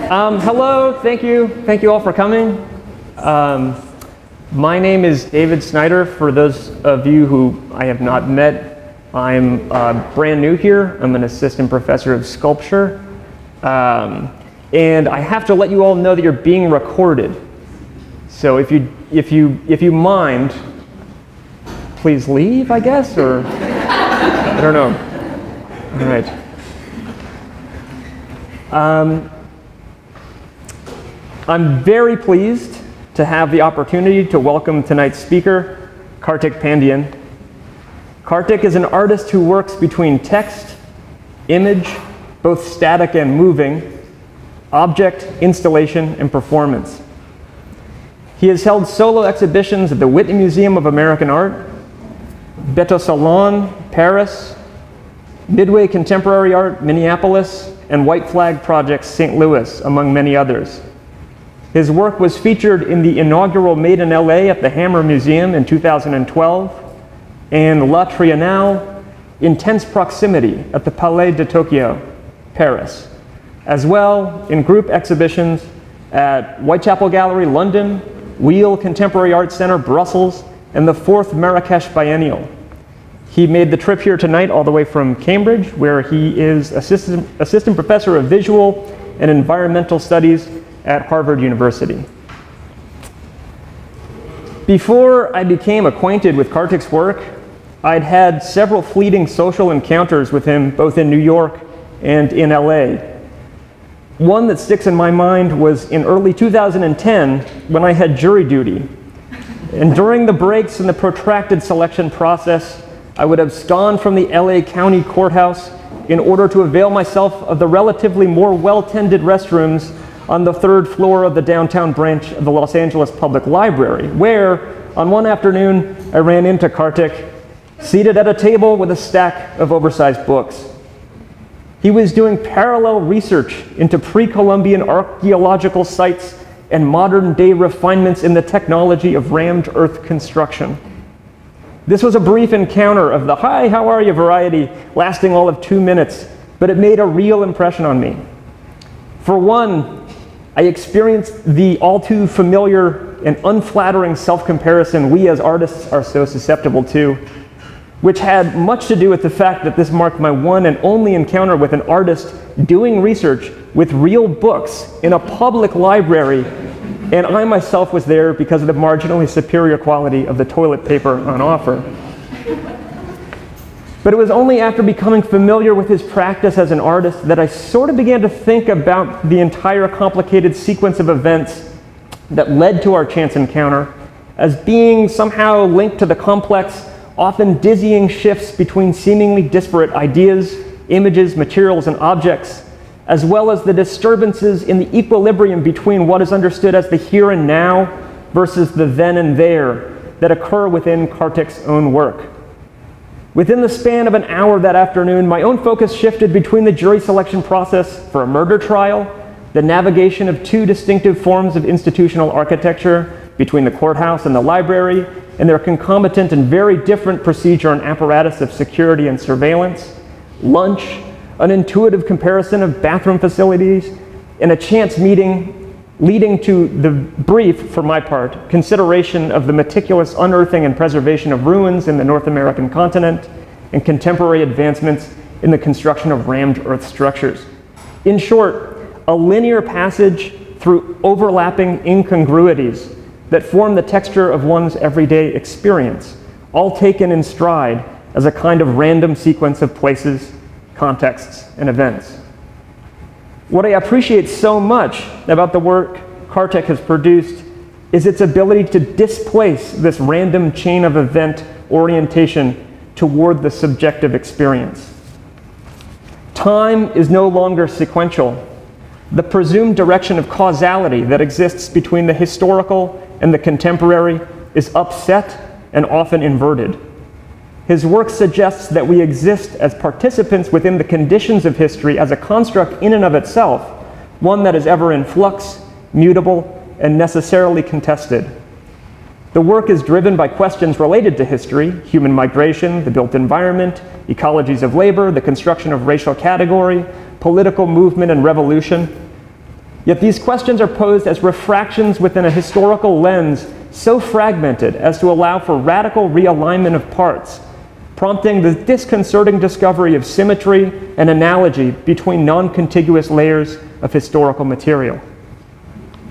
Hello, thank you all for coming. My name is David Schneider. For those of you who I have not met, I'm brand new here. I'm an assistant professor of sculpture. And I have to let you all know that you're being recorded. So if you mind, please leave, I guess, or I don't know. All right. I'm very pleased to have the opportunity to welcome tonight's speaker, Karthik Pandian. Karthik is an artist who works between text, image, both static and moving, object, installation, and performance. He has held solo exhibitions at the Whitney Museum of American Art, Bétonsalon, Paris, Midway Contemporary Art, Minneapolis, and White Flag Projects, St. Louis, among many others. His work was featured in the inaugural Made in LA at the Hammer Museum in 2012, and La Triennale, Intense Proximity at the Palais de Tokyo, Paris, as well in group exhibitions at Whitechapel Gallery, London, Wiels Contemporary Art Centre, Brussels, and the 4th Marrakech Biennial. He made the trip here tonight all the way from Cambridge, where he is assistant professor of visual and environmental studies at Harvard University. Before I became acquainted with Karthik's work, I'd had several fleeting social encounters with him, both in New York and in LA. One that sticks in my mind was in early 2010 when I had jury duty. And during the breaks in the protracted selection process, I would abscond from the LA County Courthouse in order to avail myself of the relatively more well-tended restrooms on the 3rd floor of the downtown branch of the Los Angeles Public Library, where, on one afternoon, I ran into Karthik, seated at a table with a stack of oversized books. He was doing parallel research into pre-Columbian archaeological sites and modern-day refinements in the technology of rammed earth construction. This was a brief encounter of the "hi, how are you" variety, lasting all of 2 minutes, but it made a real impression on me. For one, I experienced the all too familiar and unflattering self-comparison we as artists are so susceptible to, which had much to do with the fact that this marked my one and only encounter with an artist doing research with real books in a public library, and I myself was there because of the marginally superior quality of the toilet paper on offer. But it was only after becoming familiar with his practice as an artist that I sort of began to think about the entire complicated sequence of events that led to our chance encounter as being somehow linked to the complex, often dizzying shifts between seemingly disparate ideas, images, materials, and objects, as well as the disturbances in the equilibrium between what is understood as the here and now versus the then and there that occur within Karthik's own work. Within the span of an hour that afternoon, my own focus shifted between the jury selection process for a murder trial, the navigation of 2 distinctive forms of institutional architecture between the courthouse and the library, and their concomitant and very different procedure and apparatus of security and surveillance, lunch, an intuitive comparison of bathroom facilities, and a chance meeting leading to the brief, for my part, consideration of the meticulous unearthing and preservation of ruins in the North American continent and contemporary advancements in the construction of rammed earth structures. In short, a linear passage through overlapping incongruities that form the texture of one's everyday experience, all taken in stride as a kind of random sequence of places, contexts, and events. What I appreciate so much about the work Karthik has produced is its ability to displace this random chain of event orientation toward the subjective experience. Time is no longer sequential. The presumed direction of causality that exists between the historical and the contemporary is upset and often inverted. His work suggests that we exist as participants within the conditions of history as a construct in and of itself, one that is ever in flux, mutable, and necessarily contested. The work is driven by questions related to history, human migration, the built environment, ecologies of labor, the construction of racial category, political movement and revolution. Yet these questions are posed as refractions within a historical lens so fragmented as to allow for radical realignment of parts, prompting the disconcerting discovery of symmetry and analogy between non-contiguous layers of historical material.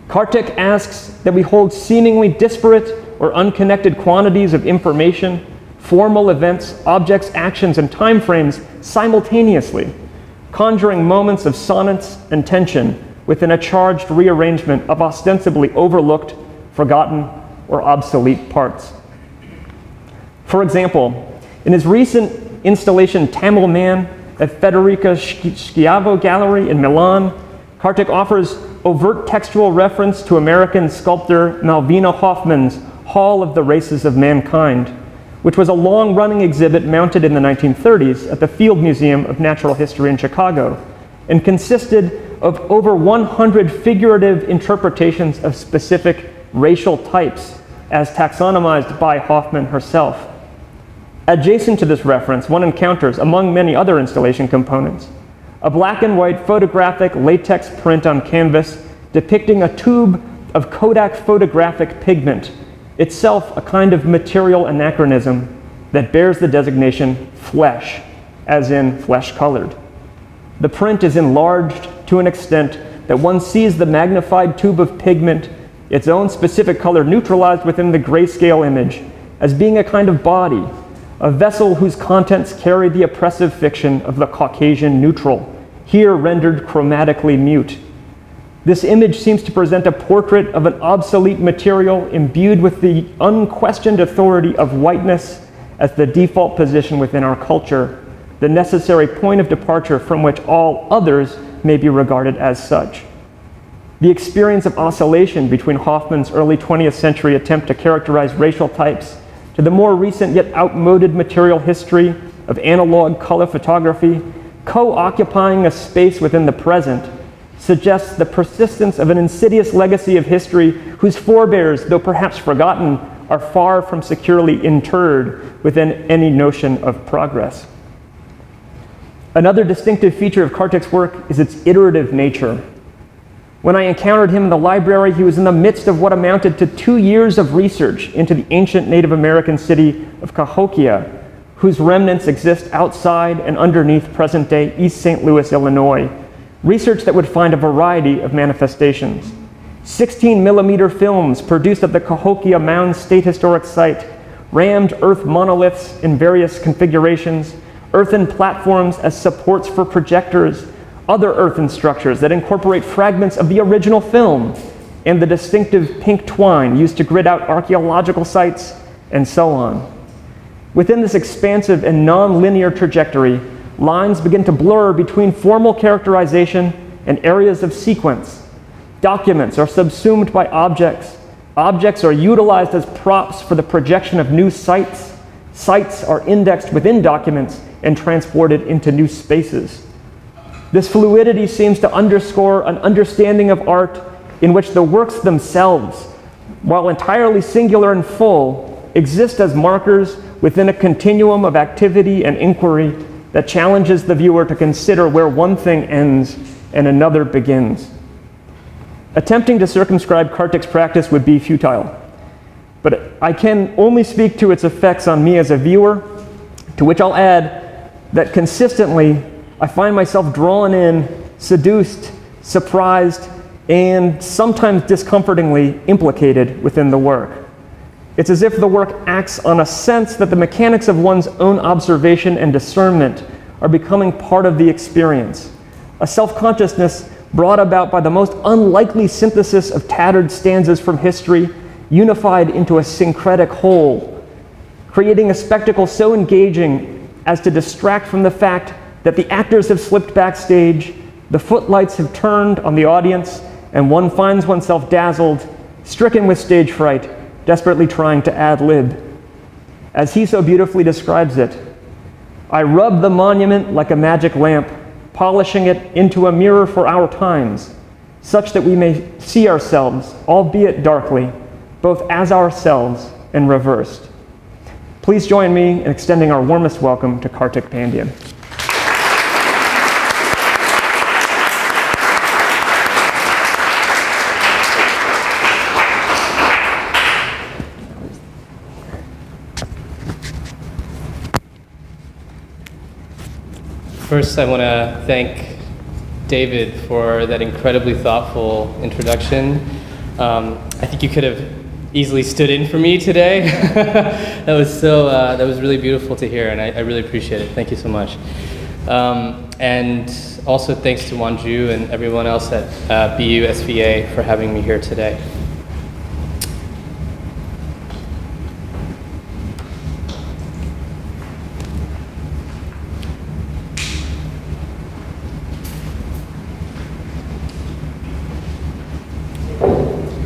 Karthik asks that we hold seemingly disparate or unconnected quantities of information, formal events, objects, actions, and timeframes simultaneously, conjuring moments of sonance and tension within a charged rearrangement of ostensibly overlooked, forgotten, or obsolete parts. For example, in his recent installation Tamil Man at Federica Schiavo Gallery in Milan, Karthik offers overt textual reference to American sculptor Malvina Hoffman's Hall of the Races of Mankind, which was a long-running exhibit mounted in the 1930s at the Field Museum of Natural History in Chicago, and consisted of over 100 figurative interpretations of specific racial types, as taxonomized by Hoffman herself. Adjacent to this reference, one encounters, among many other installation components, a black and white photographic latex print on canvas depicting a tube of Kodak photographic pigment, itself a kind of material anachronism that bears the designation flesh, as in flesh-colored. The print is enlarged to an extent that one sees the magnified tube of pigment, its own specific color neutralized within the grayscale image, as being a kind of body, a vessel whose contents carry the oppressive fiction of the Caucasian neutral, here rendered chromatically mute. This image seems to present a portrait of an obsolete material imbued with the unquestioned authority of whiteness as the default position within our culture, the necessary point of departure from which all others may be regarded as such. The experience of oscillation between Hoffman's early 20th century attempt to characterize racial types to the more recent yet outmoded material history of analog color photography, co-occupying a space within the present, suggests the persistence of an insidious legacy of history whose forebears, though perhaps forgotten, are far from securely interred within any notion of progress. Another distinctive feature of Karthik's work is its iterative nature. When I encountered him in the library, he was in the midst of what amounted to 2 years of research into the ancient Native American city of Cahokia, whose remnants exist outside and underneath present-day East St. Louis, Illinois, research that would find a variety of manifestations. 16mm films produced at the Cahokia Mound State Historic Site, rammed earth monoliths in various configurations, earthen platforms as supports for projectors, other earthen structures that incorporate fragments of the original film, and the distinctive pink twine used to grid out archaeological sites, and so on. Within this expansive and non-linear trajectory, lines begin to blur between formal characterization and areas of sequence. Documents are subsumed by objects. Objects are utilized as props for the projection of new sites. Sites are indexed within documents and transported into new spaces. This fluidity seems to underscore an understanding of art in which the works themselves, while entirely singular and full, exist as markers within a continuum of activity and inquiry that challenges the viewer to consider where one thing ends and another begins. Attempting to circumscribe Karthik's practice would be futile, but I can only speak to its effects on me as a viewer, to which I'll add that consistently I find myself drawn in, seduced, surprised, and sometimes discomfortingly implicated within the work. It's as if the work acts on a sense that the mechanics of one's own observation and discernment are becoming part of the experience, a self-consciousness brought about by the most unlikely synthesis of tattered stanzas from history, unified into a syncretic whole, creating a spectacle so engaging as to distract from the fact that the actors have slipped backstage, the footlights have turned on the audience, and one finds oneself dazzled, stricken with stage fright, desperately trying to ad-lib. As he so beautifully describes it, I rub the monument like a magic lamp, polishing it into a mirror for our times, such that we may see ourselves, albeit darkly, both as ourselves and reversed. Please join me in extending our warmest welcome to Karthik Pandian. First, I want to thank David for that incredibly thoughtful introduction. I think you could have easily stood in for me today. That was really beautiful to hear, and I really appreciate it. Thank you so much. And also thanks to Wanju and everyone else at BU SVA for having me here today.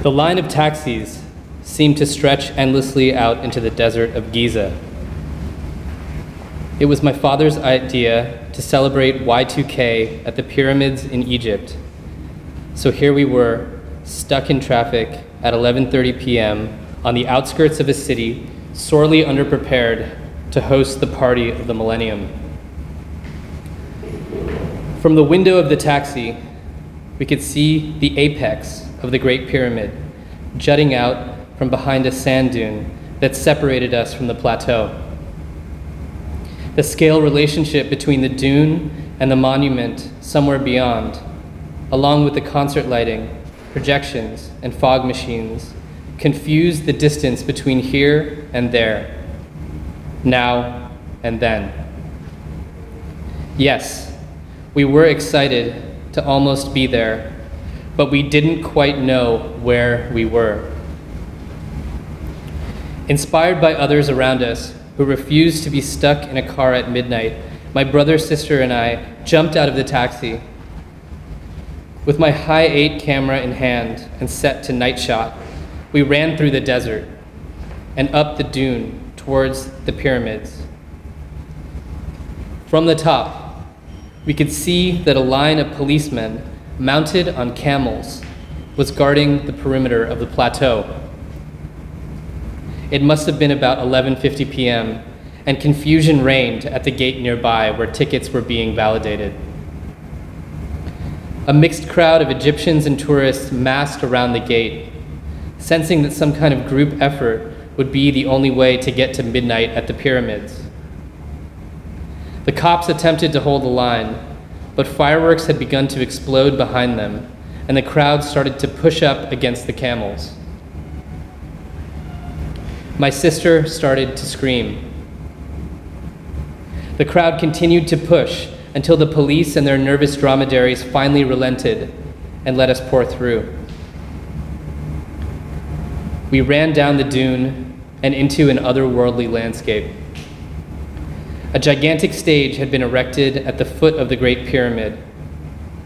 The line of taxis seemed to stretch endlessly out into the desert of Giza. It was my father's idea to celebrate Y2K at the pyramids in Egypt. So here we were, stuck in traffic at 11:30 p.m. on the outskirts of a city, sorely underprepared to host the party of the millennium. From the window of the taxi, we could see the apex of the Great Pyramid, jutting out from behind a sand dune that separated us from the plateau. The scale relationship between the dune and the monument somewhere beyond, along with the concert lighting, projections, and fog machines, confused the distance between here and there, now and then. Yes, we were excited to almost be there, but we didn't quite know where we were. Inspired by others around us who refused to be stuck in a car at midnight, my brother, sister, and I jumped out of the taxi. With my high 8 camera in hand and set to night shot, we ran through the desert and up the dune towards the pyramids. From the top, we could see that a line of policemen mounted on camels was guarding the perimeter of the plateau. It must have been about 11:50 p.m., and confusion reigned at the gate nearby where tickets were being validated. A mixed crowd of Egyptians and tourists massed around the gate, sensing that some kind of group effort would be the only way to get to midnight at the pyramids. The cops attempted to hold the line, but fireworks had begun to explode behind them, and the crowd started to push up against the camels. My sister started to scream. The crowd continued to push until the police and their nervous dromedaries finally relented and let us pour through. We ran down the dune and into an otherworldly landscape. A gigantic stage had been erected at the foot of the Great Pyramid,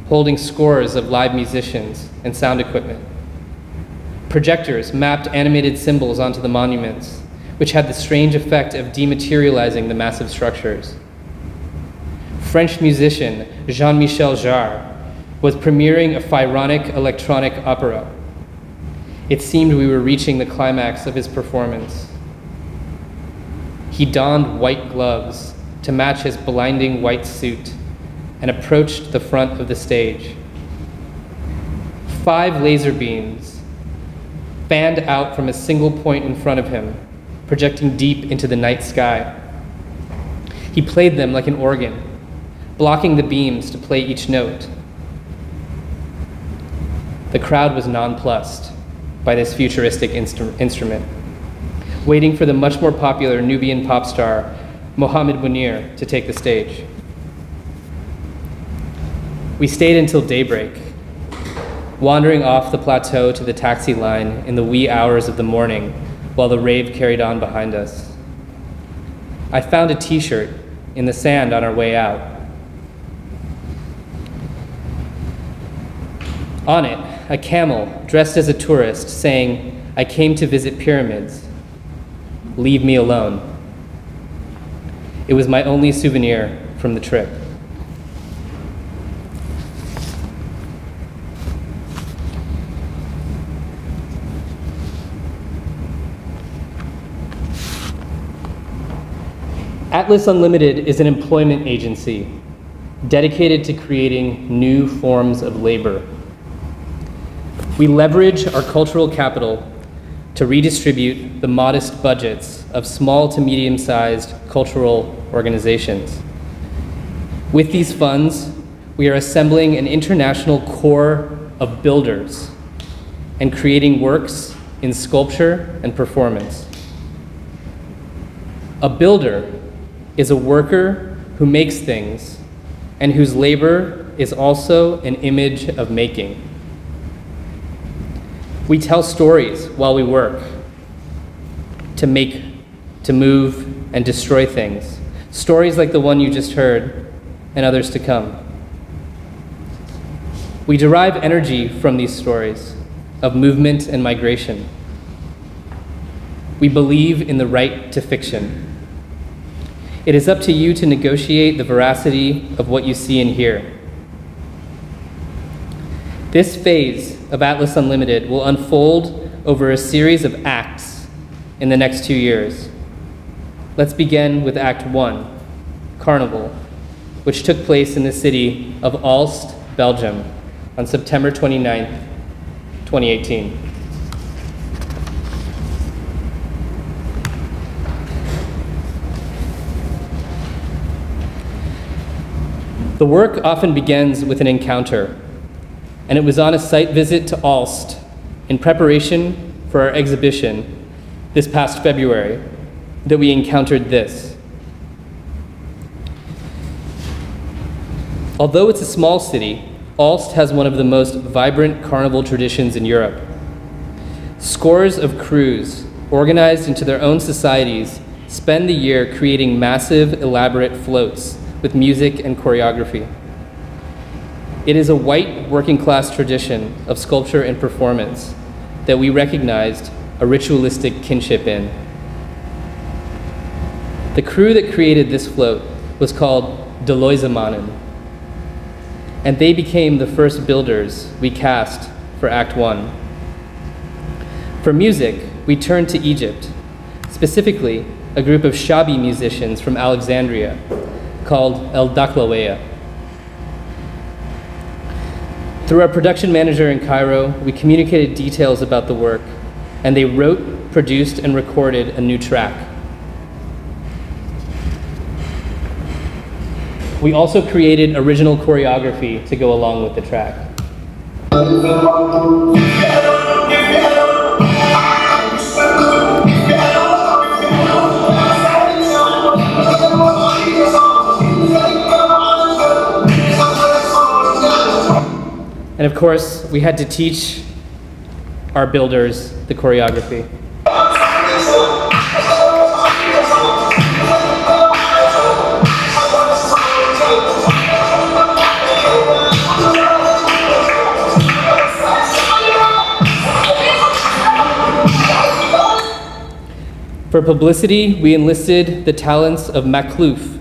holding scores of live musicians and sound equipment. Projectors mapped animated symbols onto the monuments, which had the strange effect of dematerializing the massive structures. French musician Jean-Michel Jarre was premiering a Pharaonic electronic opera. It seemed we were reaching the climax of his performance. He donned white gloves to match his blinding white suit and approached the front of the stage. 5 laser beams fanned out from a single point in front of him, projecting deep into the night sky. He played them like an organ, blocking the beams to play each note. The crowd was nonplussed by this futuristic instrument, waiting for the much more popular Nubian pop star Mohammed Munir to take the stage. We stayed until daybreak, wandering off the plateau to the taxi line in the wee hours of the morning while the rave carried on behind us. I found a t-shirt in the sand on our way out. On it, a camel dressed as a tourist saying, "I came to visit pyramids. Leave me alone." It was my only souvenir from the trip. Atlas Unlimited is an employment agency dedicated to creating new forms of labor. We leverage our cultural capital to redistribute the modest budgets of small to medium-sized cultural organizations. With these funds, we are assembling an international corps of builders and creating works in sculpture and performance. A builder is a worker who makes things and whose labor is also an image of making. We tell stories while we work to make, to move, and destroy things. Stories like the one you just heard and others to come. We derive energy from these stories of movement and migration. We believe in the right to fiction. It is up to you to negotiate the veracity of what you see and hear. This phase of Atlas Unlimited will unfold over a series of acts in the next 2 years. Let's begin with Act 1, Carnival, which took place in the city of Aalst, Belgium, on September 29th, 2018. The work often begins with an encounter, and it was on a site visit to Aalst in preparation for our exhibition this past February that we encountered this. Although it's a small city, Aalst has one of the most vibrant carnival traditions in Europe. Scores of crews, organized into their own societies, spend the year creating massive, elaborate floats with music and choreography. It is a white working-class tradition of sculpture and performance that we recognized a ritualistic kinship in. The crew that created this float was called De Loisemannen, and they became the first builders we cast for Act 1. For music, we turned to Egypt, specifically a group of Shabi musicians from Alexandria called El Daklaweya. Through our production manager in Cairo, we communicated details about the work, and they wrote, produced, and recorded a new track. We also created original choreography to go along with the track. And of course, we had to teach our builders the choreography. For publicity, we enlisted the talents of Maklouf,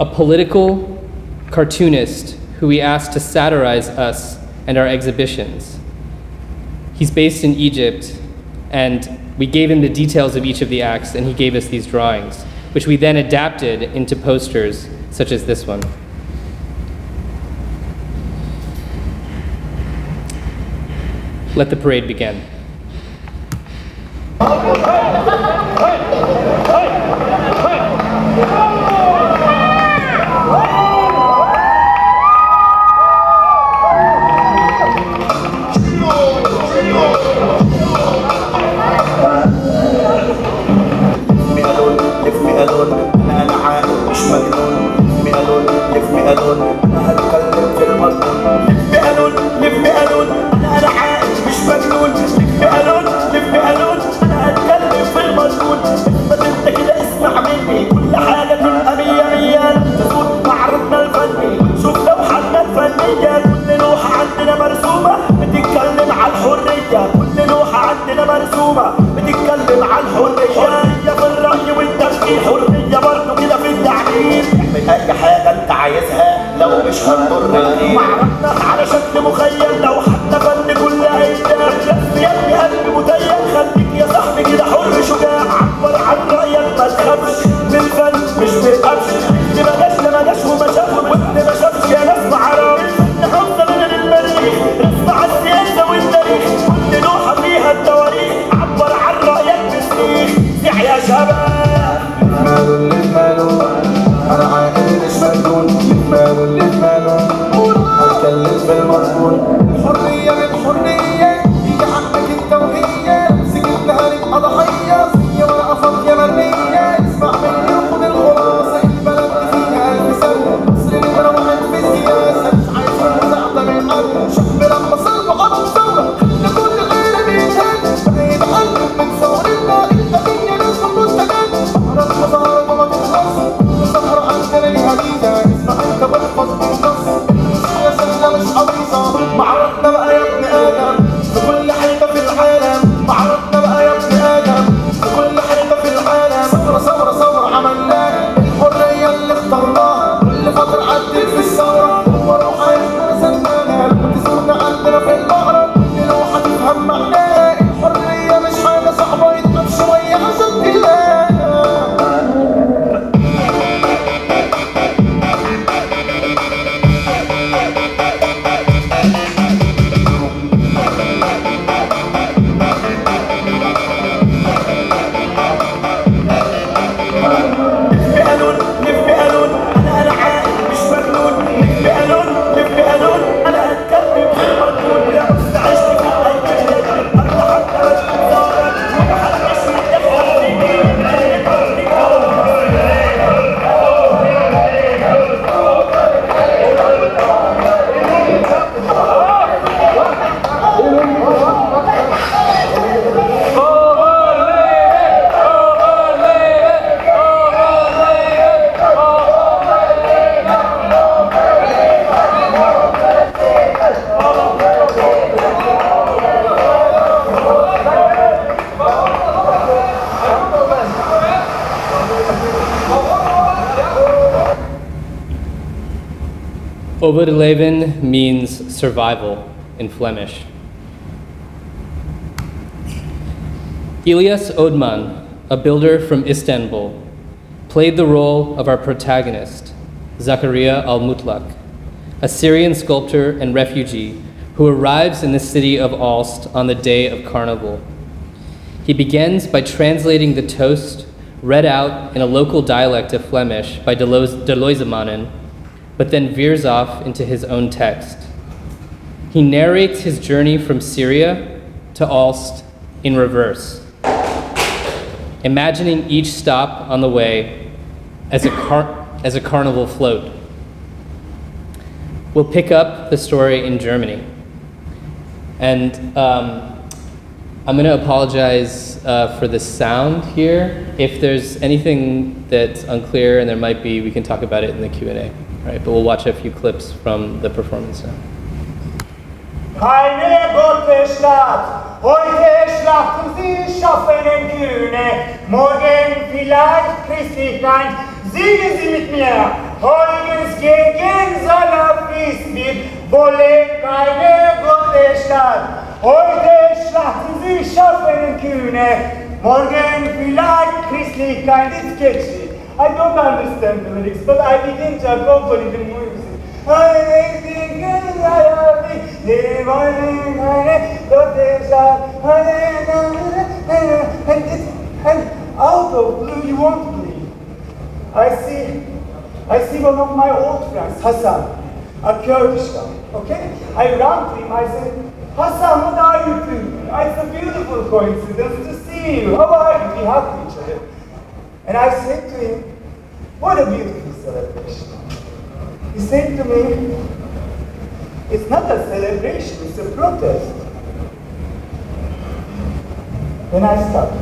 a political cartoonist who we asked to satirize us and our exhibitions. He's based in Egypt, and we gave him the details of each of the acts, and he gave us these drawings, which we then adapted into posters, such as this one. Let the parade begin. يا شباب مالو اللي مالو انا عاقل مش مجنون Overleven means survival in Flemish. Ilyas Odman, a builder from Istanbul, played the role of our protagonist, Zakaria al-Mutlaq, a Syrian sculptor and refugee who arrives in the city of Aalst on the day of Carnival. He begins by translating the toast read out in a local dialect of Flemish by De Loisemanen, but then veers off into his own text. He narrates his journey from Syria to Aalst in reverse, imagining each stop on the way as a carnival float. We'll pick up the story in Germany. And I'm going to apologize for the sound here. If there's anything that's unclear, and there might be, we can talk about it in the Q&A. Right? But we'll watch a few clips from the performance now. Keine gute Stadt, heute schlachten sie schaffenen Kühne, morgen vielleicht Christlichkeit, singen sie mit mir, Heugens gegen Salafist wird, wolle keine gute Stadt, heute schlachten sie schaffenen Kühne, morgen vielleicht Christlichkeit. It's catchy. I don't understand the lyrics, but I begin to accompany the music. And out of blue, you won't believe. I see one of my old friends, Hassan, a Kurdish guy, okay? I ran to him, I said, Hassan, what are you doing? It's a beautiful coincidence to see you. How are you? We hugged each other. And I said to him, what a beautiful celebration. He said to me, it's not a celebration, it's a protest. Then I stopped.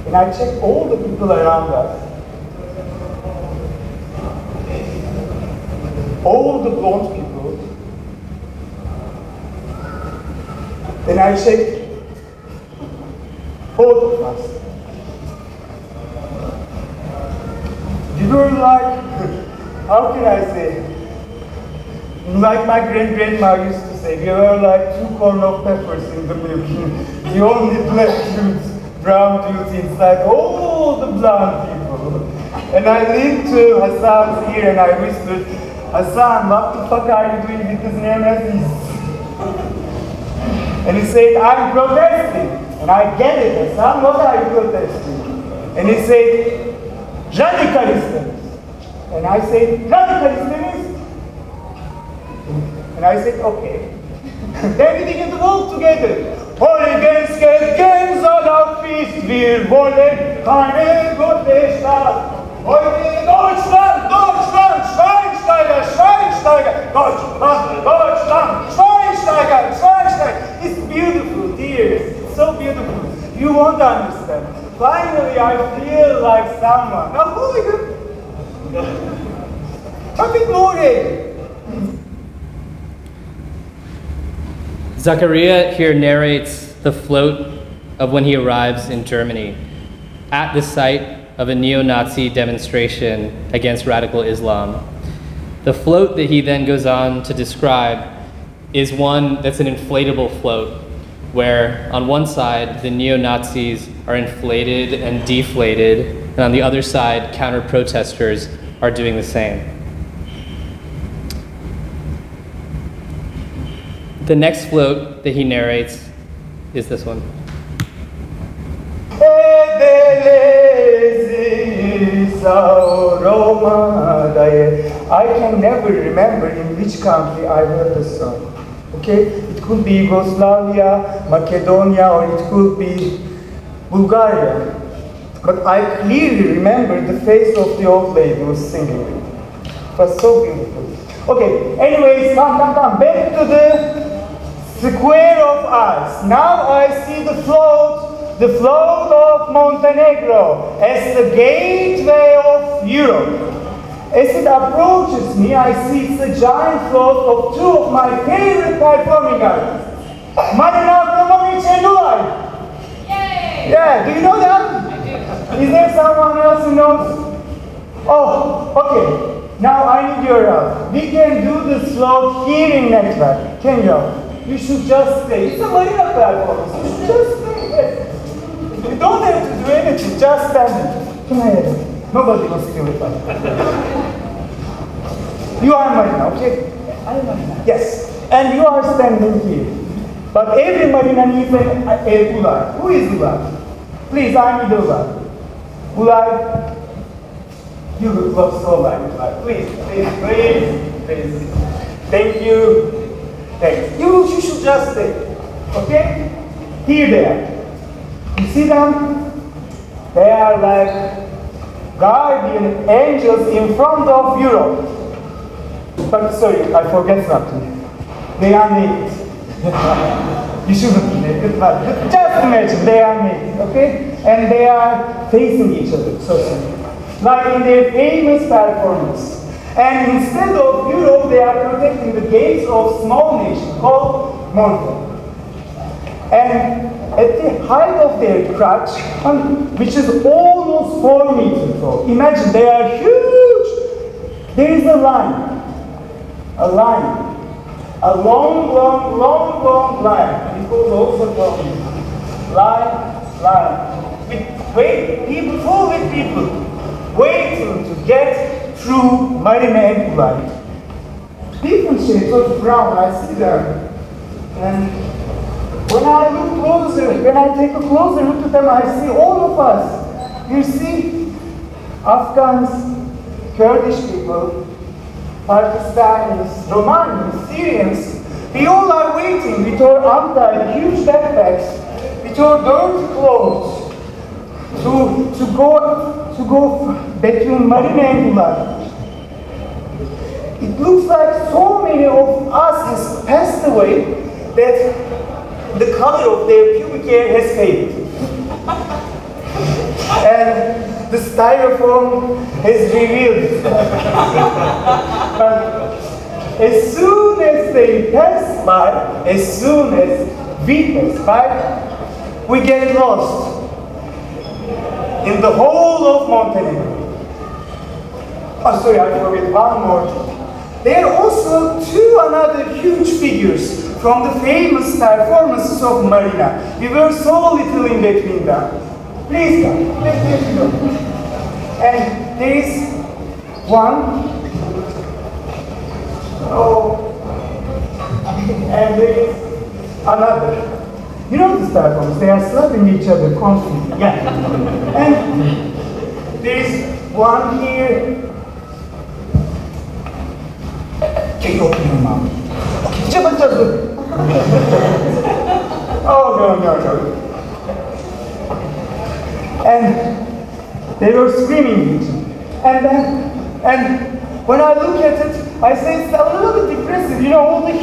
And I checked all the people around us. All the blonde people. Then I checked both of us. We were like, how can I say? Like my grandma used to say, we were like 2 corn of peppers in the milk. The only black dudes, brown dudes inside, all the blonde people. And I leaned to Hassan's ear and I whispered, Hassan, what the fuck are you doing with this neo-Nazis? And he said, I'm protesting. And I get it, Hassan, what are you protesting? And he said, radicalism. And I said, radicalism? And I said, okay. Then we began to walk together. Hooligans gegen Salafist, wir wollen keine gute Stadt. Heute Deutschland, Deutschland, Schweinsteiger, Schweinsteiger, Deutschland, Deutschland, Schweinsteiger, Schweinsteiger. It's beautiful, dears. It's so beautiful. You won't understand. Finally, I feel like someone. A hooligan. A bit more. Zakaria here narrates the float of when he arrives in Germany at the site of a neo-Nazi demonstration against radical Islam. The float that he then goes on to describe is one that's an inflatable float, where on one side the neo-Nazis are inflated and deflated, and on the other side counter-protesters are doing the same. The next float that he narrates is this one. I can never remember in which country I heard the song. Okay? It could be Yugoslavia, Macedonia, or it could be Bulgaria. But I clearly remember the face of the old lady who was singing it. It was so beautiful. Okay, anyways, come. Back to the square of ice. Now I see the float of Montenegro as the gateway of Europe. As it approaches me, I see it's a giant float of 2 of my favorite performing artists, Marina Abramovic and Ulay. Yay! Yeah, do you know them? I do. Is there someone else who knows? Oh, okay. Now I need your help. We can do the slope here in network. Can you help? You should just stay. It's a marina performance. You should just stay. Yes. You don't have to do anything. Just stand there. Can I have it? Nobody will steal it. You are marina, okay? I am marina. Yes. And you are standing here. But every marina needs a ulai. Who is ulai? Please, I need ulai. Ulai. You look so like ulai. Please, please, please, please. Thank you. Thanks. You should just stay. Okay? Here they are. You see them? They are like guardian angels in front of Europe. But sorry, I forget something. They are naked. You shouldn't be naked, but just imagine they are naked, okay? And they are facing each other, so like in their famous performance. And instead of Europe, they are protecting the gates of small nation called Montreal. And at the height of their crutch, which is almost 4 meters tall, imagine they are huge. There is a line. A line. A long, long, long, long line. It goes also called line. With people, full with people, waiting to get through marina and light. Different shades of brown, I see them. And when I look closer, when I take a closer look at them, I see all of us. You see Afghans, Kurdish people, Pakistanis, Romanians, Syrians, we all are waiting with our untied huge backpacks, with our dirty clothes, to go between Marina and Ulai. It looks like so many of us has passed away that the color of their pubic hair has faded. And the styrofoam has revealed itself. But as soon as they pass by, as soon as we pass by, we get lost in the whole of Montenegro. Oh, sorry, I forget one more thing. There are also two other huge figures from the famous performances of Marina. We were so little in between them. Please come, let's go. And there is one. Oh, and there is another. You know this performance, they are slapping each other constantly. Yeah. And there is one here. Can you open your mouth? Okay, just look. Oh, no. And they were screaming each other. And when I look at it, I say it's a little bit depressive. You know, all the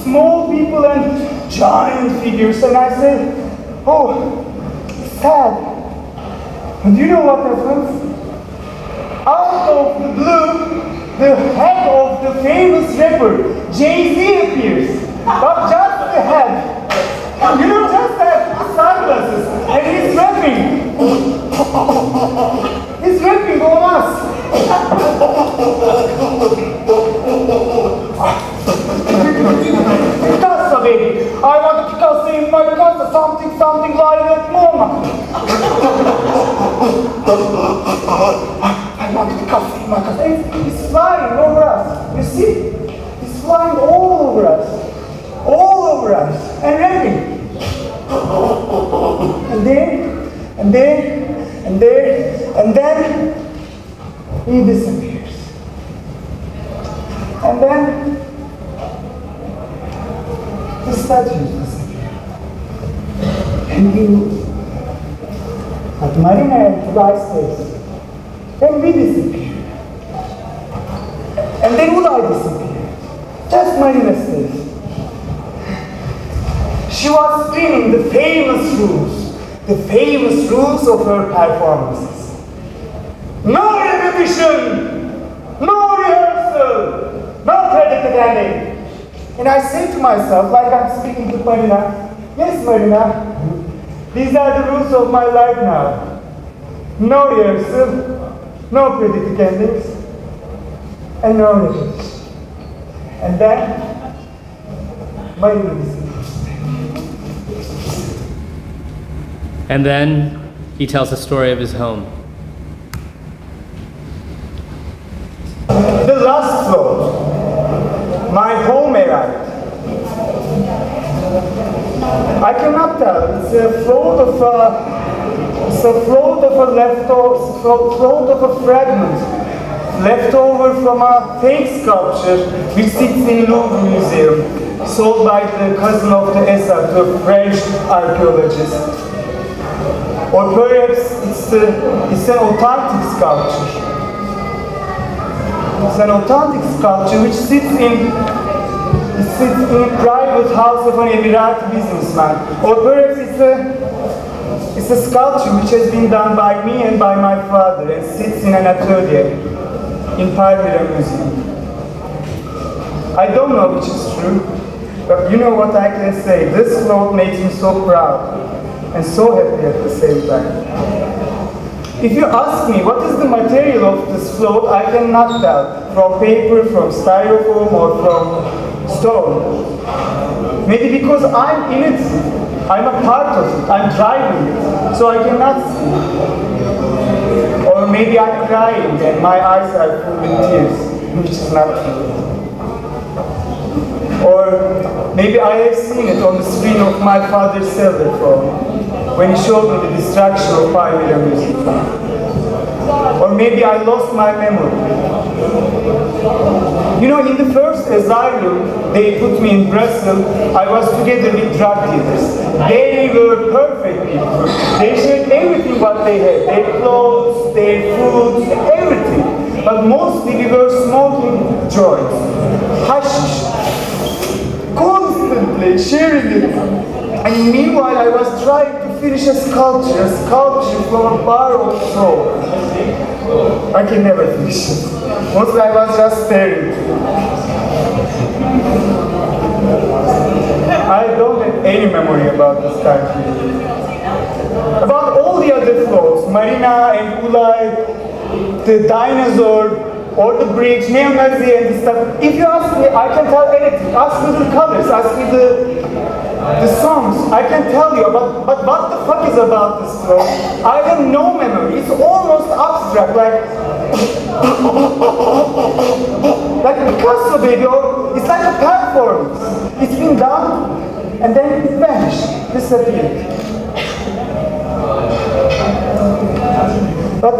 small people and giant figures. And I say, oh, sad. And you know what happens? Out of the blue, the head of the famous rapper, Jay-Z appears. But just the head. You know, just that sunglasses. And he's rapping. He's rapping on us. Picasso, baby. I want a Picasso in my Picasso. Something like that moment. I want a Picasso in my Picasso. He's flying over us. You see? He's flying all over us. All over us. And rapping. And then he disappears. And then the statues disappear. And you, at Marina and Ulai stays. Then we disappear. And then Ulai disappears. Just Marina stays. She was screaming the famous rules of her performances. No repetition, no rehearsal, no credited ending. And I say to myself, like I'm speaking to Marina, yes, Marina, these are the rules of my life now. No rehearsal, no credited endings. and ornaments. And then, my release. And then he tells the story of his home. The last float, my home arrived. I cannot tell. It's a float of a fragment left over from a fake sculpture which sits in Louvre Museum, sold by the cousin of the Essar to a French archaeologist. Or perhaps it's an authentic sculpture. It's an authentic sculpture which sits in a private house of an Emirati businessman. Or perhaps it's a sculpture which has been done by me and by my father and sits in an atelier in Palais Museum. I don't know which is true, but you know what I can say. This float makes me so proud and so happy at the same time. If you ask me what is the material of this float, I cannot tell. From paper, from styrofoam, or from stone. Maybe because I'm in it, I'm a part of it, I'm driving it, so I cannot see. Or maybe I'm crying and my eyes are full with tears, which is not true. Or maybe I have seen it on the screen of my father's cellar phone, when he showed me the destruction of Palais Music. Or maybe I lost my memory. You know, in the first asylum they put me in Brussels, I was together with drug dealers. They were perfect people. They shared everything what they had. Their clothes, their food, everything. But mostly we were smoking joints. Hashish. Constantly sharing it. And meanwhile I was trying to finish a sculpture from a borrowed soul. I can never finish it. Mostly I was just staring. I don't have any memory about this country. About all the other floats, Marina and Ulay, the dinosaur, or the bridge, Neo-Nazi and stuff. If you ask me, I can tell anything. Ask me the colors, ask me the songs, I can tell you about, but what the fuck is about this float? I have no memory. It's almost abstract, like Picasso, baby, or it's like a performance. It's been done, and then it vanished, disappeared. But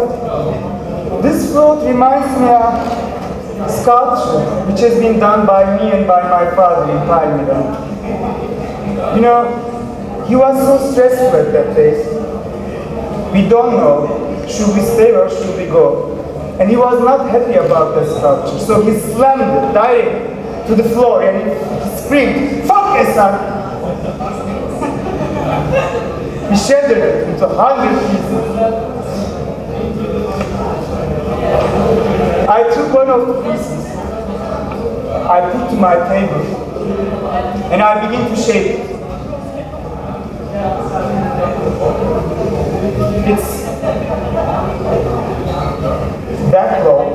this float reminds me of a sculpture which has been done by me and by my father in Palmyra. You know, he was so stressful at that place. We don't know, should we stay or should we go? And he was not happy about the sculpture, so he slammed it directly to the floor and he screamed, "Fuck Essar!" He shattered it into 100 pieces. I took one of the pieces, I put to my table, and I began to shake it. It's that long,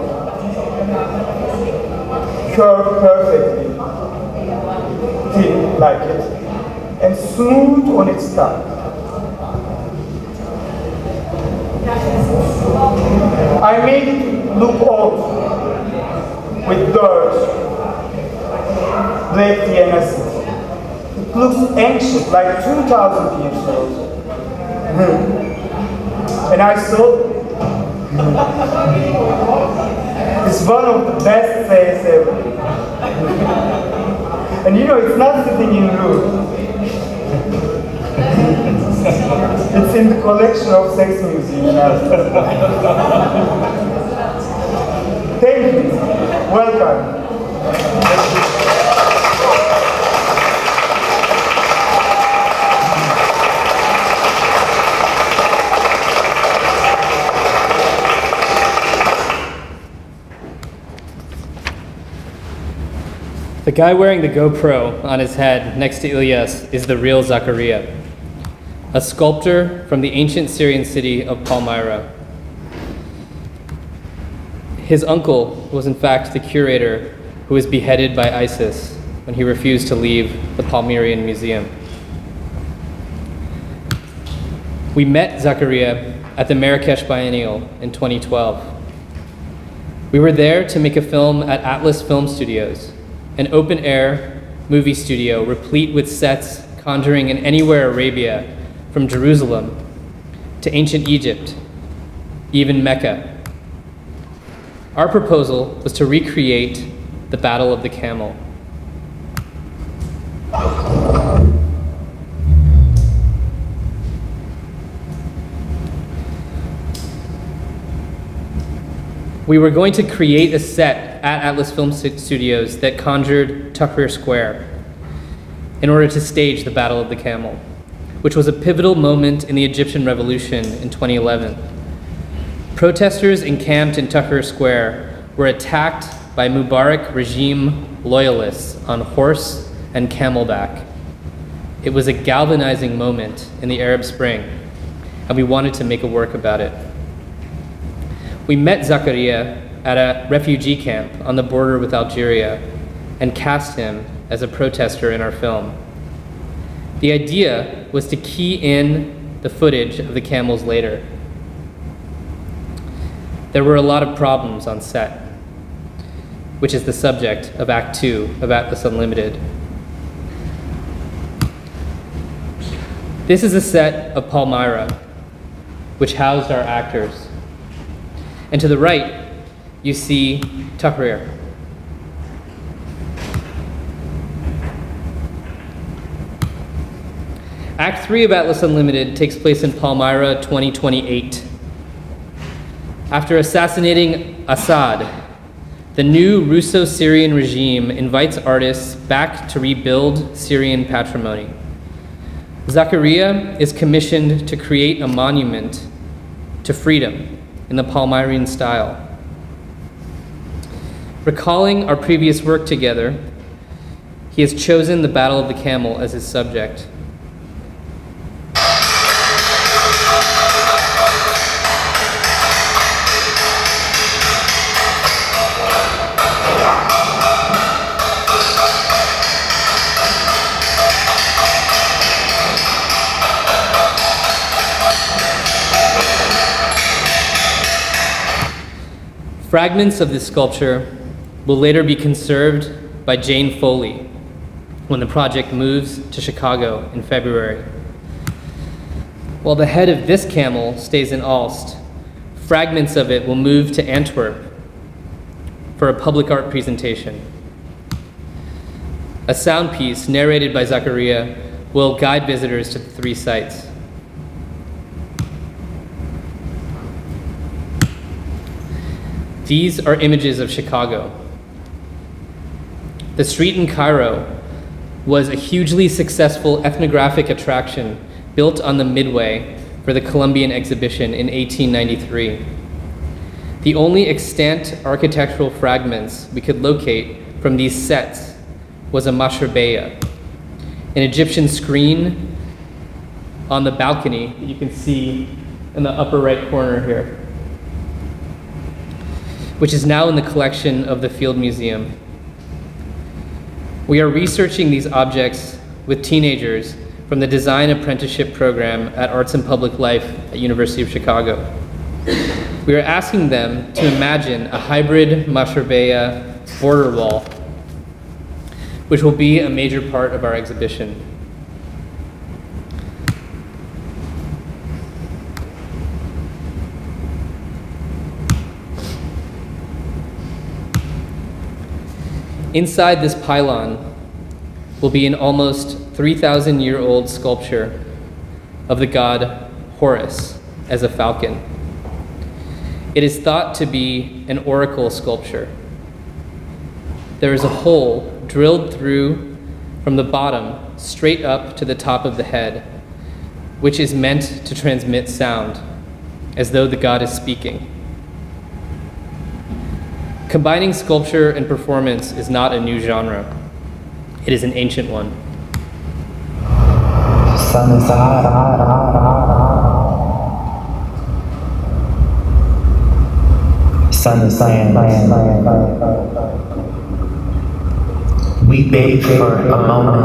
curved perfectly, thin like it, and smooth on its top. I made it look old, with dirt, left the innocent. It looks ancient, like 2,000 years old. And I sold it. It's one of the best things ever. And you know, it's not sitting in Louvre. It's in the collection of Sex Museum. Thank you. Welcome. The guy wearing the GoPro on his head next to Ilyas is the real Zakaria, a sculptor from the ancient Syrian city of Palmyra. His uncle was in fact the curator who was beheaded by ISIS when he refused to leave the Palmyrian Museum. We met Zakaria at the Marrakech Biennial in 2012. We were there to make a film at Atlas Film Studios, an open-air movie studio replete with sets conjuring in anywhere Arabia, from Jerusalem to ancient Egypt, even Mecca. Our proposal was to recreate the Battle of the Camel. We were going to create a set at Atlas Film Studios that conjured Tahrir Square in order to stage the Battle of the Camel, which was a pivotal moment in the Egyptian Revolution in 2011. Protesters encamped in Tahrir Square were attacked by Mubarak regime loyalists on horse and camelback. It was a galvanizing moment in the Arab Spring, and we wanted to make a work about it. We met Zakaria at a refugee camp on the border with Algeria and cast him as a protester in our film. The idea was to key in the footage of the camels later. There were a lot of problems on set, which is the subject of Act 2 of Atlas Unlimited. This is a set of Palmyra, which housed our actors. And to the right, you see Tahrir. Act 3 of Atlas Unlimited takes place in Palmyra 2028. After assassinating Assad, the new Russo-Syrian regime invites artists back to rebuild Syrian patrimony. Zakaria is commissioned to create a monument to freedom in the Palmyrian style. Recalling our previous work together, he has chosen the Battle of the Camel as his subject. Fragments of this sculpture will later be conserved by Jane Foley when the project moves to Chicago in February. While the head of this camel stays in Aalst, fragments of it will move to Antwerp for a public art presentation. A sound piece narrated by Zakaria will guide visitors to the 3 sites. These are images of Chicago. The street in Cairo was a hugely successful ethnographic attraction built on the Midway for the Columbian exhibition in 1893. The only extant architectural fragments we could locate from these sets was a mashrabeya, an Egyptian screen on the balcony that you can see in the upper right corner here, which is now in the collection of the Field Museum. We are researching these objects with teenagers from the Design Apprenticeship Program at Arts and Public Life at University of Chicago. We are asking them to imagine a hybrid mashrabeya border wall, which will be a major part of our exhibition. Inside this pylon will be an almost 3,000-year-old sculpture of the god Horus as a falcon. It is thought to be an oracle sculpture. There is a hole drilled through from the bottom straight up to the top of the head, which is meant to transmit sound, as though the god is speaking. Combining sculpture and performance is not a new genre. It is an ancient one. sun is sand. We beg for a moment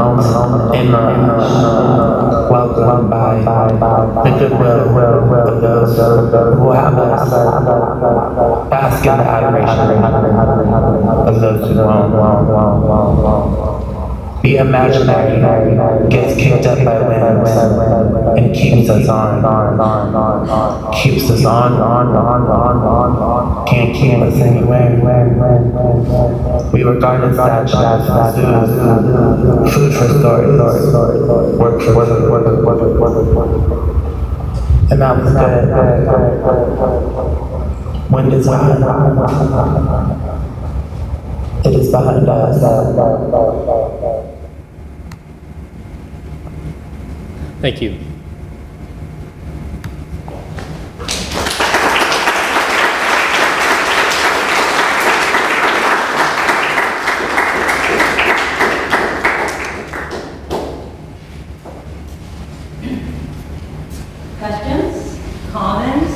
in mirage, welcomed by the goodwill of those who have us, bask in the adoration of those who won't. The imaginary gets kicked up by winds and keeps us on. Keeps us on. Can't keep us anywhere. We were garden statues, food for stories, work for work. And that was good. Wind is behind. It is behind us. Thank you. Questions? Comments?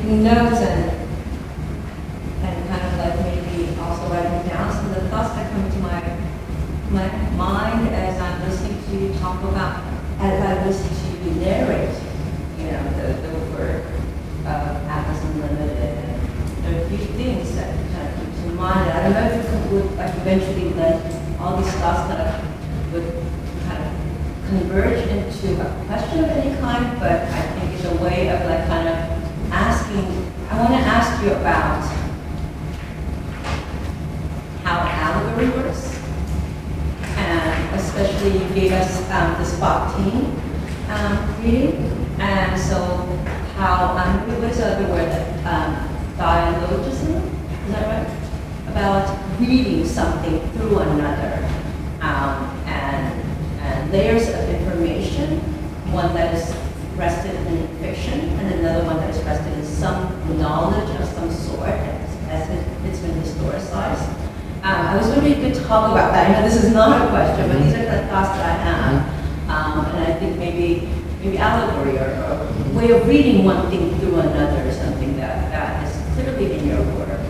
Notes and kind of like maybe also writing down some of the thoughts that come to my mind as I'm listening to you talk about, as I listen to you narrate, you know, the work of Atlas Unlimited. And there are a few things that kind of come to mind. I don't know if it would like eventually let all these thoughts kind of would kind of converge into a question of any kind, but I think it's a way of like kind of asking, I want to ask you about how allegory works, and especially you gave us this Bakhtin reading, and so how, what's the other word, dialogism, is that right? About reading something through another, and layers of information, one that is rested in fiction, and another one that is rested in some knowledge of some sort, as it's been historicized. I was wondering if you could talk about that. I know this is not a question, but these are the thoughts that I have. And I think maybe allegory or way of reading one thing through another is something that is clearly in your work.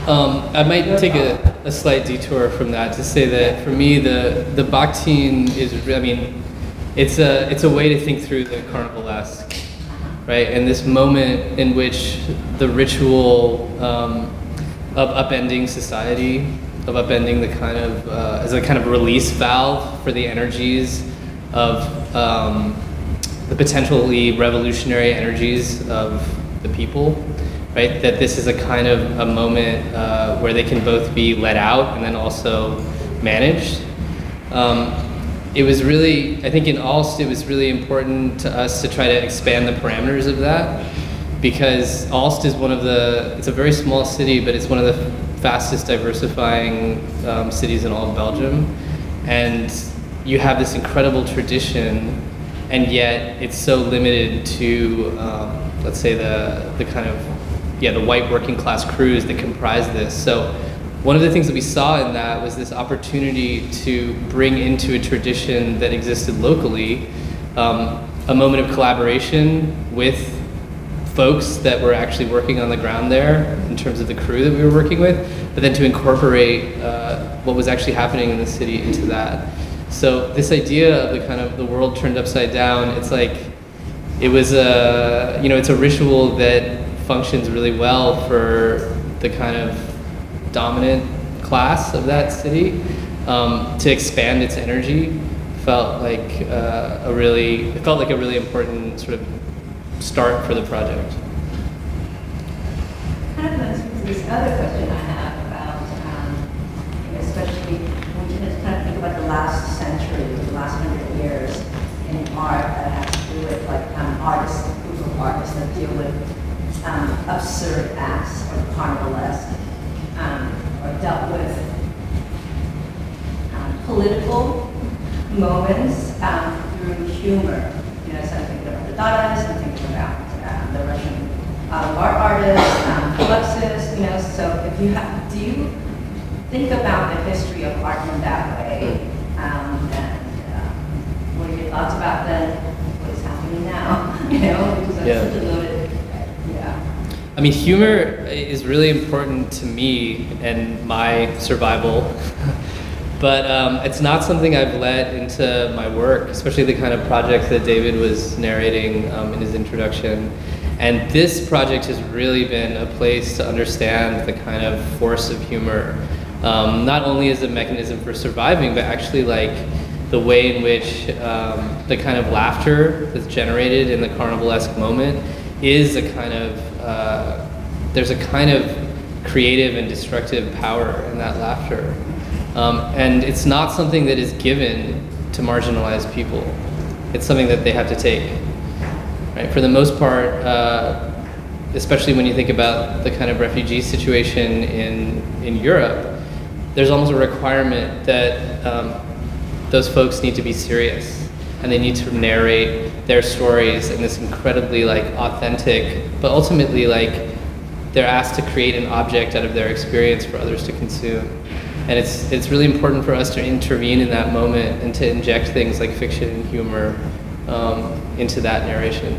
I might take a slight detour from that to say that for me, the Bakhtin is, I mean, it's a way to think through the Carnivalesque, right? And this moment in which the ritual of upending society, of upending the kind of as a kind of release valve for the energies of the potentially revolutionary energies of the people, right? That this is a kind of a moment where they can both be let out and then also managed. It was really, I think in Aalst, it was really important to us to try to expand the parameters of that, because Aalst is it's a very small city, but it's one of the fastest diversifying cities in all of Belgium. And you have this incredible tradition, and yet it's so limited to, let's say, the kind of, the white working class crews that comprise this. So one of the things that we saw in that was this opportunity to bring into a tradition that existed locally a moment of collaboration with folks that were actually working on the ground there in terms of the crew that we were working with, but then to incorporate what was actually happening in the city into that. So this idea of the kind of the world turned upside down, it's like, it was it's a ritual that functions really well for the kind of dominant class of that city. To expand its energy felt like a really important sort of start for the project. Kind of leads to this other question I have about, especially when you kind of think about the last century, the last 100 years in art that has to do with like artists, group of artists that deal with absurd acts or carnivalesque, or dealt with political moments through humor. You know, so I'm thinking about the Dadaists, I'm thinking about the Russian art artists, but you know, so if you have, do you think about the history of art in that way? What are your thoughts about what is happening now? You know, because that's such a loaded, I mean, humor is really important to me and my survival, but it's not something I've let into my work, especially the kind of projects that David was narrating in his introduction. And this project has really been a place to understand the kind of force of humor, not only as a mechanism for surviving, but actually like the way in which the kind of laughter that's generated in the carnivalesque moment is a kind of, there's a kind of creative and destructive power in that laughter. And it's not something that is given to marginalized people. It's something that they have to take. Right? For the most part, especially when you think about the kind of refugee situation in Europe, there's almost a requirement that those folks need to be serious, and they need to narrate their stories in this incredibly like authentic, but ultimately like they're asked to create an object out of their experience for others to consume. And it's really important for us to intervene in that moment and to inject things like fiction and humor into that narration.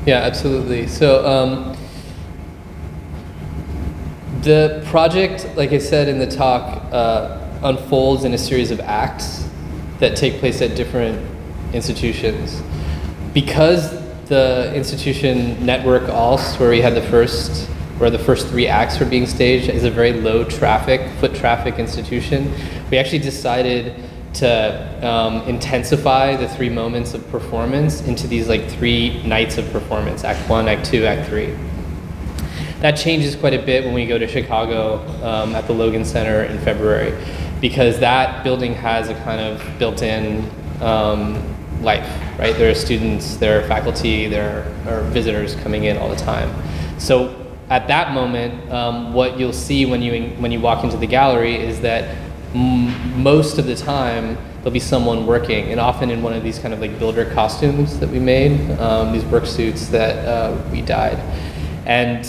Yeah, absolutely. So the project, like I said in the talk, unfolds in a series of acts that take place at different institutions. Because the institution Network Alst, where we had the first 3 acts were being staged, is a very low traffic, foot traffic institution, we actually decided to intensify the 3 moments of performance into these like 3 nights of performance, Act 1, Act 2, Act 3. That changes quite a bit when we go to Chicago at the Logan Center in February, because that building has a kind of built-in life, right? There are students, there are faculty, there are visitors coming in all the time. So at that moment, what you'll see when you walk into the gallery is that most of the time there'll be someone working, and often in one of these kind of like builder costumes that we made, these work suits that we dyed. And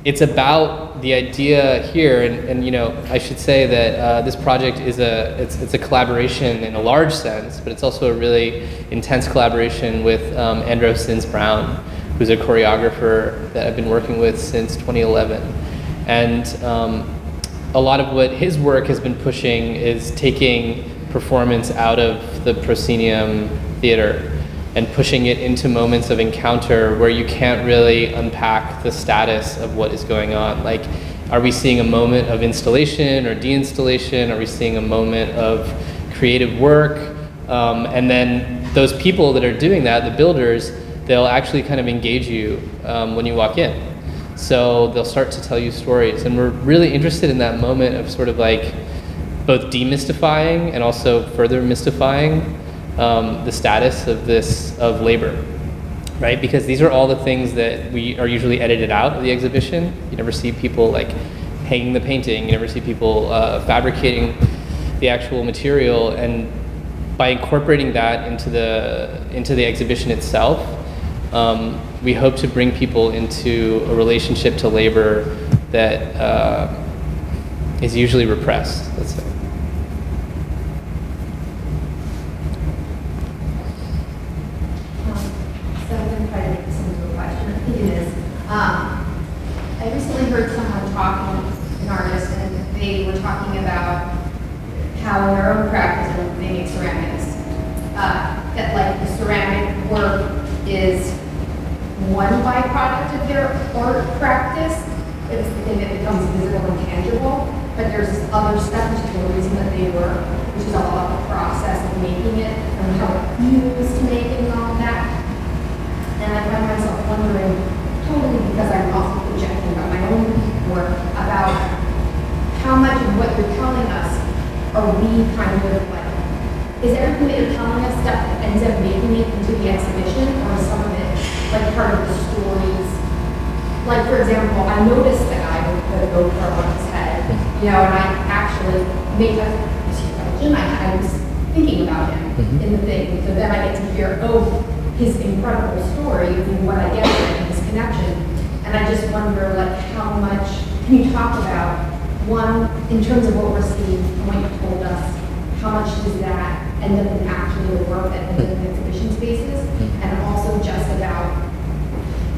it's about the idea here, and you know, I should say that this project is it's a collaboration in a large sense, but it's also a really intense collaboration with Andros Sins-Brown, who's a choreographer that I've been working with since 2011. And a lot of what his work has been pushing is taking performance out of the proscenium theater and pushing it into moments of encounter where you can't really unpack the status of what is going on. Like, are we seeing a moment of installation or de-installation? Are we seeing a moment of creative work? And then those people that are doing that, the builders, they'll actually kind of engage you when you walk in. So they'll start to tell you stories. And we're really interested in that moment of sort of like both demystifying and also further mystifying the status of labor, right? Because these are all the things that we are usually edited out of the exhibition. You never see people like hanging the painting. You never see people fabricating the actual material. And by incorporating that into the exhibition itself, we hope to bring people into a relationship to labor that is usually repressed, let's say. I recently heard someone talking, an artist, and they were talking about how how in their own practice when they make ceramics, that like the ceramic work is one byproduct of their art practice. It's the thing that becomes visible and tangible. But there's this other step, which is the reason that they work, which is all about the process of making it and how it feels to make it and all that. And I find myself wondering, totally because I'm also projecting about my own work, about how much of what you're telling us are we kind of like, is everything that you're telling us stuff that ends up making it into the exhibition, or is some of it like part of the stories? Like, for example, I noticed the guy with the GoPro on his head, you know, and I actually made a question. I was thinking about him in the thing, so then I get to hear, oh, his incredible story and what I get from his connection. And I just wonder, like, how much can you talk about, one, in terms of what we're seeing and what you told us, how much does that end up in actually the work that ends up in exhibition spaces, and also just about,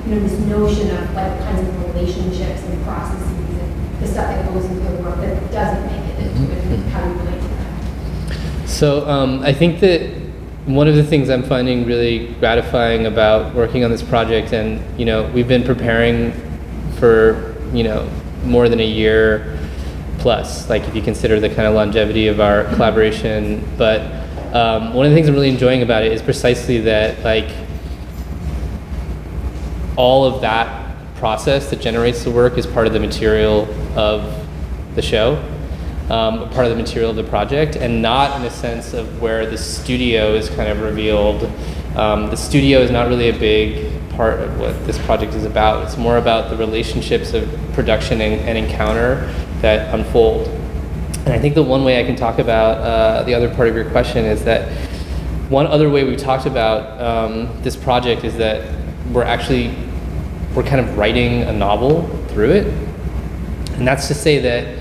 you know, this notion of like kinds of relationships and processes and the stuff that goes into the work that doesn't make it into it, and how you relate to that. So I think that one of the things I'm finding really gratifying about working on this project, and you know, we've been preparing for, you know, more than a year plus, like if you consider the kind of longevity of our collaboration. But one of the things I'm really enjoying about it is precisely that, like, all of that process that generates the work is part of the material of the show, part of the material of the project, and not in a sense of where the studio is kind of revealed. The studio is not really a big part of what this project is about. It's more about the relationships of production and encounter that unfold. And I think the one way I can talk about the other part of your question is that one other way we talked about this project is that we're kind of writing a novel through it. And that's to say that,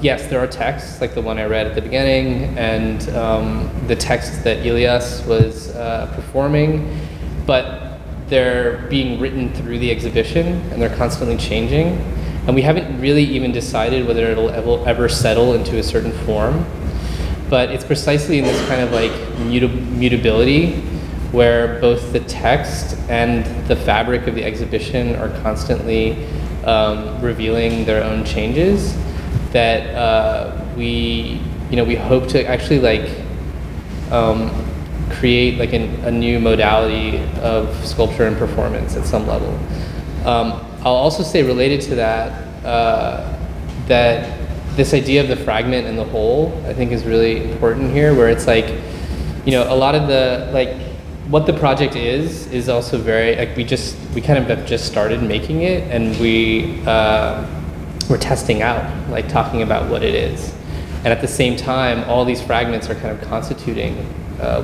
yes, there are texts, like the one I read at the beginning, and the text that Ilias was performing, but they're being written through the exhibition, and they're constantly changing. And we haven't really even decided whether it'll ever settle into a certain form. But it's precisely in this kind of like mutability where both the text and the fabric of the exhibition are constantly revealing their own changes, that we hope to actually like create like a new modality of sculpture and performance at some level. I'll also say, related to that, that this idea of the fragment and the whole, I think, is really important here, where it's like, you know, a lot of the, like, what the project is also very, like, we kind of have just started making it, and we're testing out, like, talking about what it is. And at the same time, all these fragments are kind of constituting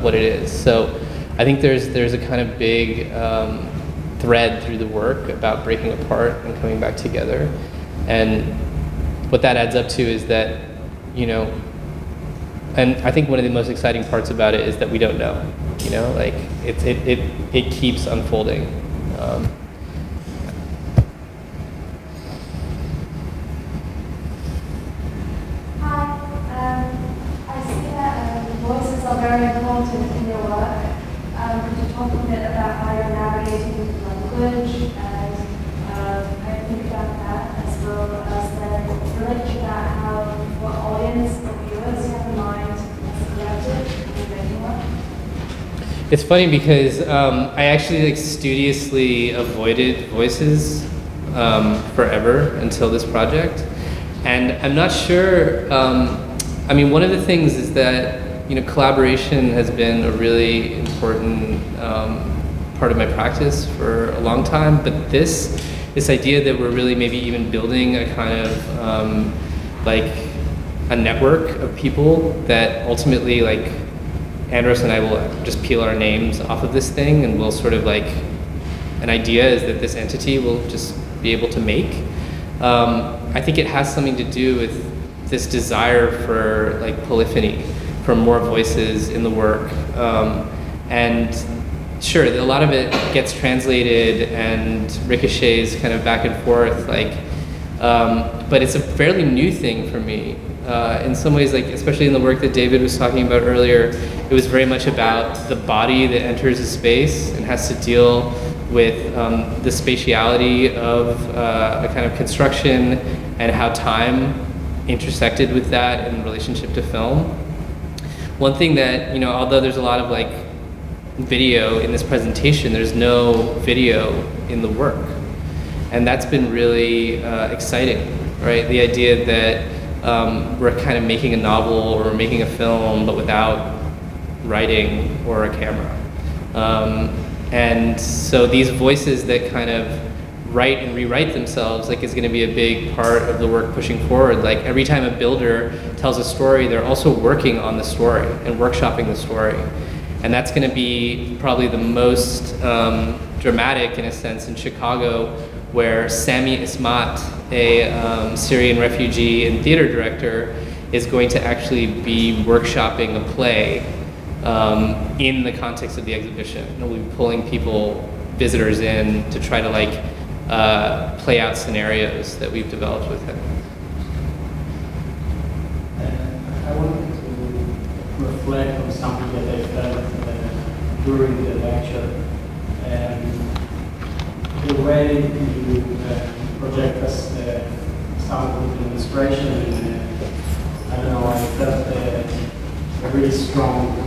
what it is. So I think there's a kind of big thread through the work about breaking apart and coming back together. And what that adds up to is that, you know, and I think one of the most exciting parts about it is that we don't know, you know, like it keeps unfolding. I see that voices are very important in your work. Could you talk a bit about how you're navigating language, and I think about that, as well as then relate to that, how what audience or viewers you have in mind as a collective in making work? It's funny because I actually like studiously avoided voices forever until this project, and I'm not sure. I mean, one of the things is that, you know, collaboration has been a really important part of my practice for a long time, but this idea that we're really maybe even building a kind of like a network of people that ultimately, like, Andros and I will just peel our names off of this thing, and we'll sort of like, an idea is that this entity will just be able to make. I think it has something to do with this desire for like polyphony, for more voices in the work. And sure, a lot of it gets translated and ricochets kind of back and forth, like, but it's a fairly new thing for me In some ways, like especially in the work that David was talking about earlier, it was very much about the body that enters a space and has to deal with the spatiality of a kind of construction and how time intersected with that in relationship to film. One thing that, although there's a lot of like video in this presentation, there's no video in the work. And that's been really exciting, right? The idea that we're kind of making a novel or we're making a film, but without writing or a camera. And so these voices that kind of write and rewrite themselves, like, is going to be a big part of the work pushing forward. Like every time a builder tells a story, they're also working on the story and workshopping the story. And that's going to be probably the most dramatic, in a sense, in Chicago, where Sami Ismat, a Syrian refugee and theater director, is going to actually be workshopping a play in the context of the exhibition. And we'll be pulling people, visitors in to try to like play out scenarios that we've developed with him. I wanted to reflect on something that I felt during the lecture. The way you project us some of the demonstration, and I don't know, I felt a really strong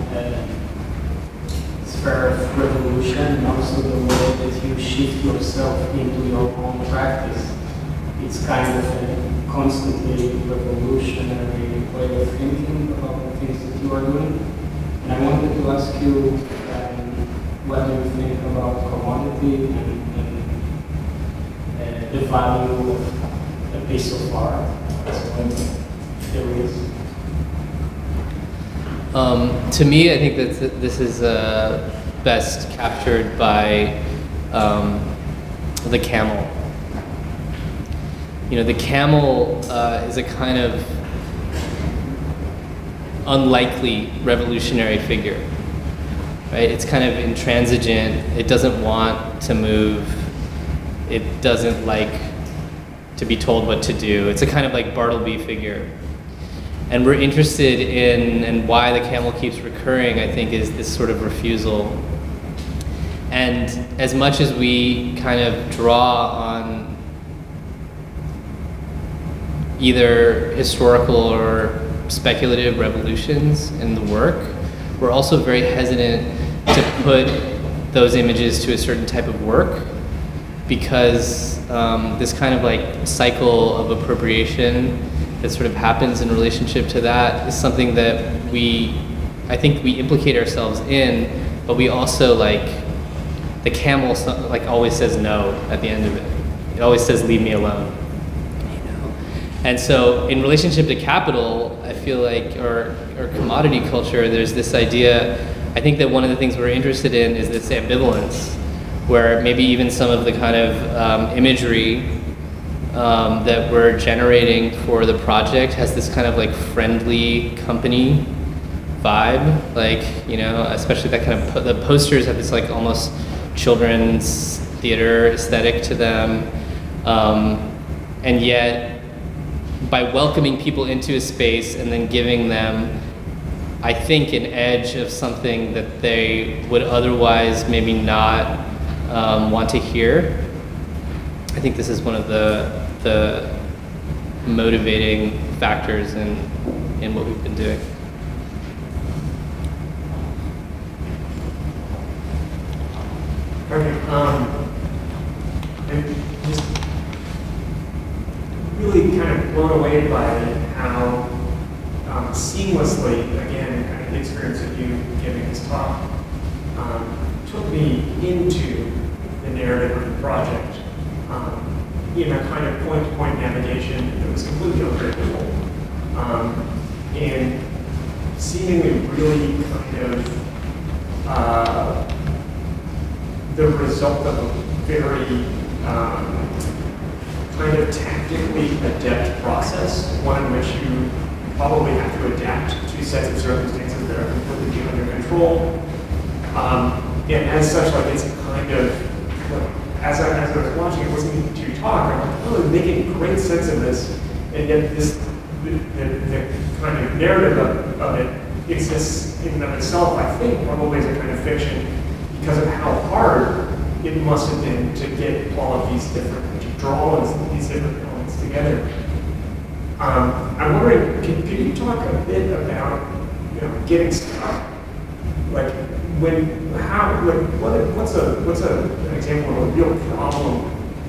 sphere of revolution, and also the way that you shift yourself into your own practice. It's kind of a constantly revolutionary way of thinking about the things that you are doing. And I wanted to ask you what do you think about commodity and the value of a piece of art, there is? To me, I think that this is best captured by the camel. The camel is a kind of unlikely revolutionary figure, right? It's kind of intransigent. It doesn't want to move. It doesn't like to be told what to do. It's a kind of like Bartleby figure. And we're interested in, and why the camel keeps recurring, I think, is this sort of refusal. And as much as we kind of draw on either historical or speculative revolutions in the work, we're also very hesitant to put those images to a certain type of work, because this kind of like cycle of appropriation that sort of happens in relationship to that is something that I think we implicate ourselves in, but we also like, the camel like always says no at the end of it. It always says, leave me alone. And so in relationship to capital, I feel like, or commodity culture, there's this idea, I think that one of the things we're interested in is this ambivalence, where maybe even some of the kind of imagery that we're generating for the project has this kind of like friendly company vibe, like, especially that kind of, the posters have this like almost children's theater aesthetic to them, and yet by welcoming people into a space and then giving them, I think, an edge of something that they would otherwise maybe not want to hear. I think this is one of the motivating factors in what we've been doing. Okay, I'm just really kind of blown away by how seamlessly, again, kind of the experience of you giving this talk took me into the narrative of the project. Kind of point-to-point navigation that was completely unpredictable, and seemingly really kind of the result of a very kind of tactically adept process, one in which you probably have to adapt to sets of circumstances that are completely under control. And as such, like, it's kind of, as I was watching and listening to you talk, I'm like, oh, making great sense of this, and yet the of narrative of it exists in and of itself, I think, probably as a kind of fiction because of how hard it must have been to get all of these different, to draw these different elements together. I'm wondering, could you talk a bit about, you know, getting stuck? Like, what's an example of a real problem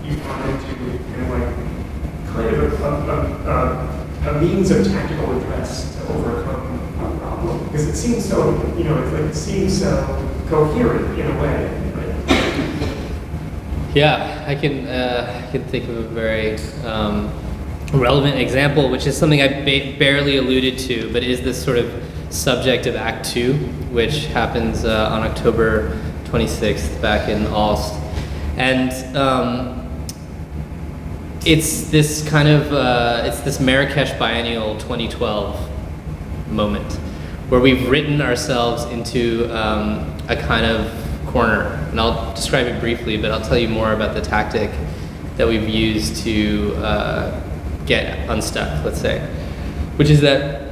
you've run into, and like, kind of a means of tactical address to overcome a problem? Because it seems so, you know, it seems so coherent in a way, right? Yeah, I can think of a very relevant example, which is something I barely alluded to, but is this sort of subject of Act 2, which happens on October 26th back in Aalst. And it's this kind of, it's this Marrakech Biennial 2012 moment where we've written ourselves into a kind of corner. And I'll describe it briefly, but I'll tell you more about the tactic that we've used to get unstuck, let's say, which is that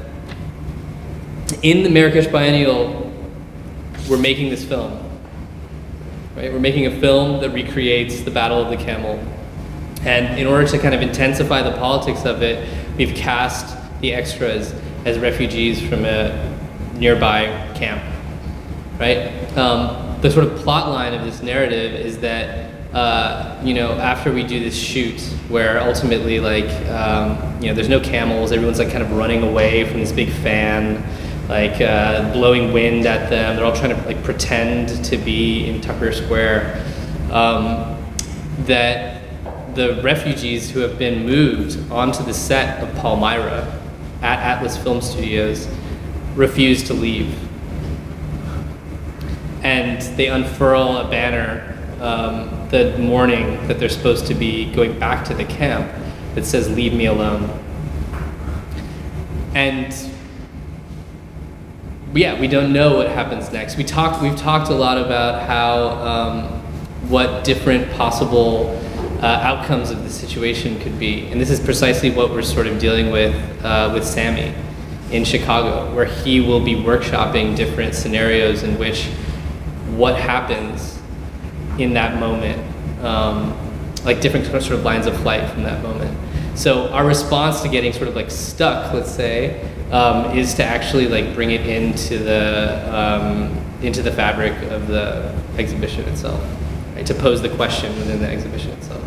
in the Marrakech Biennial, we're making this film, right? We're making a film that recreates the Battle of the Camel. And in order to kind of intensify the politics of it, we've cast the extras as refugees from a nearby camp, right? The sort of plot line of this narrative is that, you know, after we do this shoot, where ultimately, like, you know, there's no camels, everyone's like kind of running away from this big fan, like blowing wind at them. They're all trying to like pretend to be in Tucker Square. That the refugees who have been moved onto the set of Palmyra at Atlas Film Studios refuse to leave. And they unfurl a banner the morning that they're supposed to be going back to the camp that says, "Leave me alone." And yeah, we don't know what happens next. We've talked a lot about how, what different possible outcomes of the situation could be. And this is precisely what we're sort of dealing with Sammy in Chicago, where he will be workshopping different scenarios in which what happens in that moment, like different sort of lines of flight from that moment. So our response to getting sort of like stuck, let's say, is to actually like bring it into the fabric of the exhibition itself, right? To pose the question within the exhibition itself.